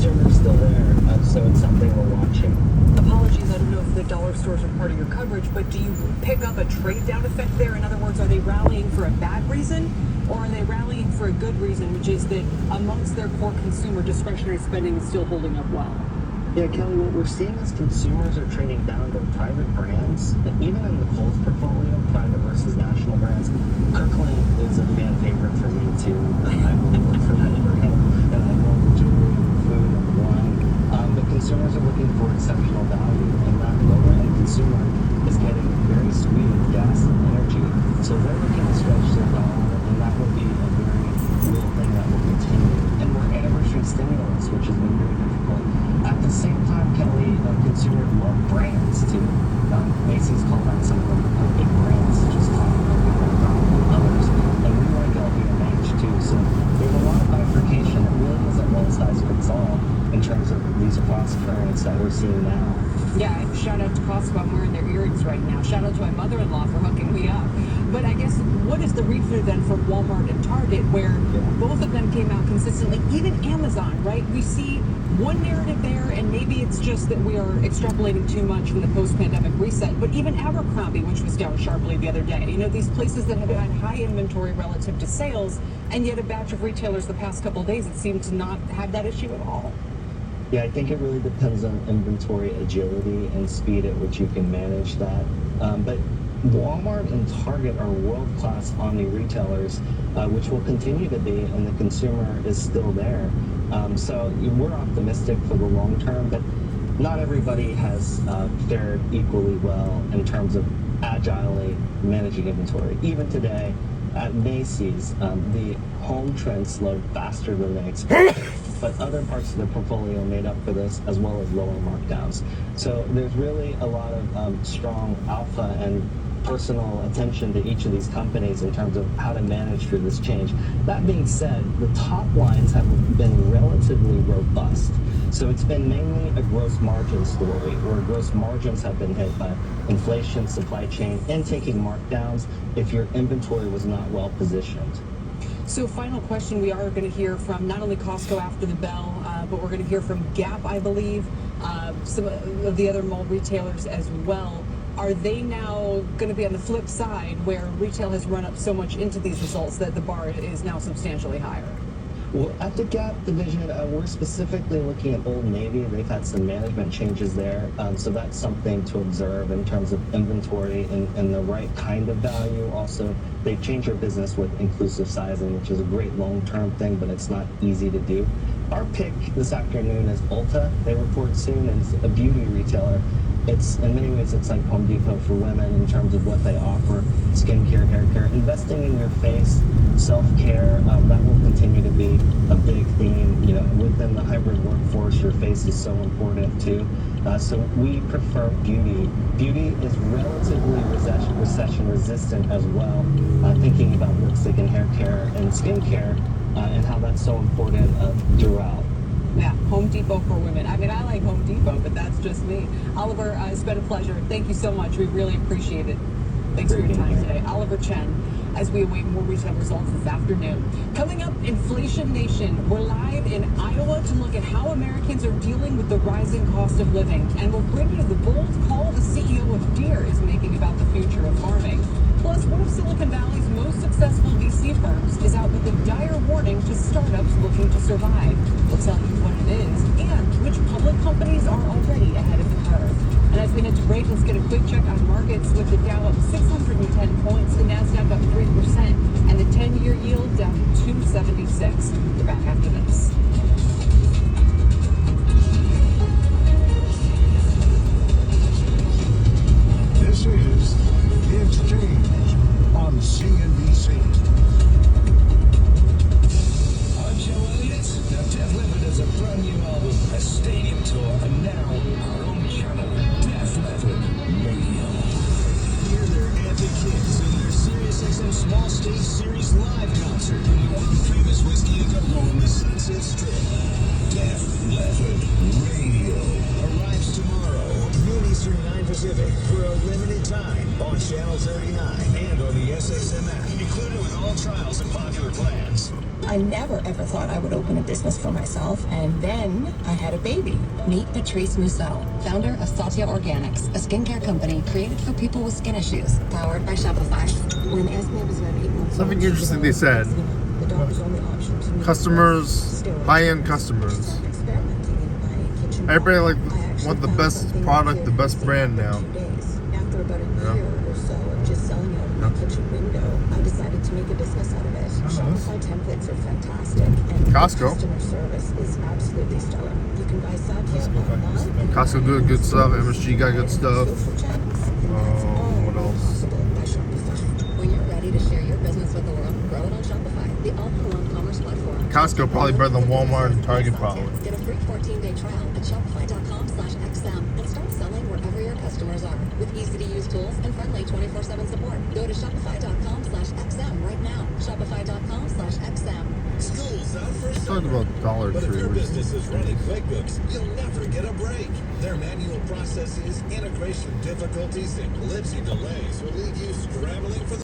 consumer's still there, so it's something we're watching. Apologies, I don't know if the dollar stores are part of your coverage, but do you pick up a trade-down effect there? In other words, are they rallying for a bad reason, or are they rallying for a good reason, which is that amongst their core consumer, discretionary spending is still holding up well? Yeah, Kelly, what we're seeing is consumers are trading down to private brands. Even in the Kohl's portfolio, private versus national brands, Kirkland is a fan favorite for me too. I work for that brand, and I know the jewelry, food, and wine. But consumers are looking for exceptional value, and that lower-end consumer is getting very sweet gas and energy. So they're looking to stretch their dollar, and that will be a very real thing that will continue. And we're anniversary stimulus, which has been very difficult. At the same time, Kelly, consumers love brands too. Macy's called out some of the big brands, such as others, and we like LVMH too. So there's a lot of bifurcation. It really isn't one size fits all in terms of these cross currents that we're seeing now. Yeah, shout out to Costco. I'm wearing their earrings right now. Shout out to my mother-in-law for hooking me up. But I guess, what is the read-through then from Walmart and Target, where both of them came out consistently, even Amazon, right? We see one narrative there, and maybe it's just that we are extrapolating too much from the post-pandemic reset, but even Abercrombie, which was down sharply the other day. You know, these places that have had high inventory relative to sales, and yet a batch of retailers the past couple of days that seem to not have that issue at all. Yeah, I think it really depends on inventory agility and speed at which you can manage that. But Walmart and Target are world-class omni-retailers, which will continue to be, and the consumer is still there. So we're optimistic for the long term, but not everybody has fared equally well in terms of agilely managing inventory. Even today, at Macy's, the home trend slowed faster than they expected, but other parts of the portfolio made up for this, as well as lower markdowns. So there's really a lot of strong alpha and personal attention to each of these companies in terms of how to manage through this change. That being said, the top lines have been relatively robust. So it's been mainly a gross margin story, where gross margins have been hit by inflation, supply chain, and taking markdowns if your inventory was not well positioned. So final question, we are going to hear from not only Costco after the bell, but we're going to hear from Gap, I believe, some of the other mall retailers as well. Are they now going to be on the flip side, where retail has run up so much into these results that the bar is now substantially higher? Well, at the Gap division, we're specifically looking at Old Navy. They've had some management changes there, so that's something to observe in terms of inventory and the right kind of value. Also, they've changed their business with inclusive sizing, which is a great long-term thing, but it's not easy to do. Our pick this afternoon is Ulta. They report soon, and it's a beauty retailer. It's, in many ways, it's like Home Depot for women in terms of what they offer: skincare, hair care, investing in your face, self-care. That will continue to be a big theme. You know, within the hybrid workforce, your face is so important too. So we prefer beauty. Beauty is relatively recession resistant as well. Thinking about lipstick and hair care and skincare, and how that's so important throughout. Yeah, Home Depot for women. I mean, I like Home Depot, but that's just me. Oliver, it's been a pleasure. Thank you so much. We really appreciate it. Thanks for your time today. Oliver Chen, as we await more retail results this afternoon. Coming up, Inflation Nation. We're live in Iowa to look at how Americans are dealing with the rising cost of living. And we'll bring you the bold call the CEO of Deere is making about the future of farming. Plus, one of Silicon Valley's most successful VC firms is out with a dire warning to startups looking to survive. We'll tell you what it is and which public companies are already ahead of the curve. And as we head to break, let's get a quick check on markets with the Dow up 610 points, the Nasdaq up 3%, and the 10-year yield down to 276. We're back after this. This is The Exchange on CNBC. I'm Joe Elliott. Now, Def Leppard has a brand new album, a stadium tour, and now our own channel, Def Leppard Radio. Hear their epic hits in their SiriusXM Small Stage Series live concert in the famous Whiskey and Go on the Sunset Strip. Def Leppard Radio arrives tomorrow, noon Eastern, 9 Pacific, for a limited time on Channel 39 and on the SXM app, included with all trials and popular plans. I never ever thought I would open a business for myself, and then I had a baby. Meet Patrice Mousseau, founder of Satya Organics, a skincare company created for people with skin issues, powered by Shopify. When Asma was about 8 months Something old, she interesting they said. developed the doctor's only option to meet Customers, steroids. high-end customers. Started experimenting in my kitchen. Everybody like I actually want the found best something product, that the best did brand in now. 2 days. After about a Yeah. year or so of just selling out my kitchen window, I decided to make a business out of it. Shopify templates are fantastic, and Costco. customer service is absolutely stellar. You can buy Satya online. Costco doing good stuff. MSG got good stuff. Social channels, and that's all What else? possible by Shopify. When you're ready to share your business with the world, grow it on Shopify, the all-in-one commerce platform. Costco probably better than Walmart and Target probably. Get a free 14-day trial at shopify.com/xm and start selling wherever your customers are with easy-to-use tools and friendly 24/7 support. Go to shopify.com/xm right now. Shopify.com/xm. School's out for Talk summer. about Dollar But if Tree. your which- business is running QuickBooks, you'll never get a break. Their manual processes, integration difficulties, and glitchy delays will leave you scrambling for the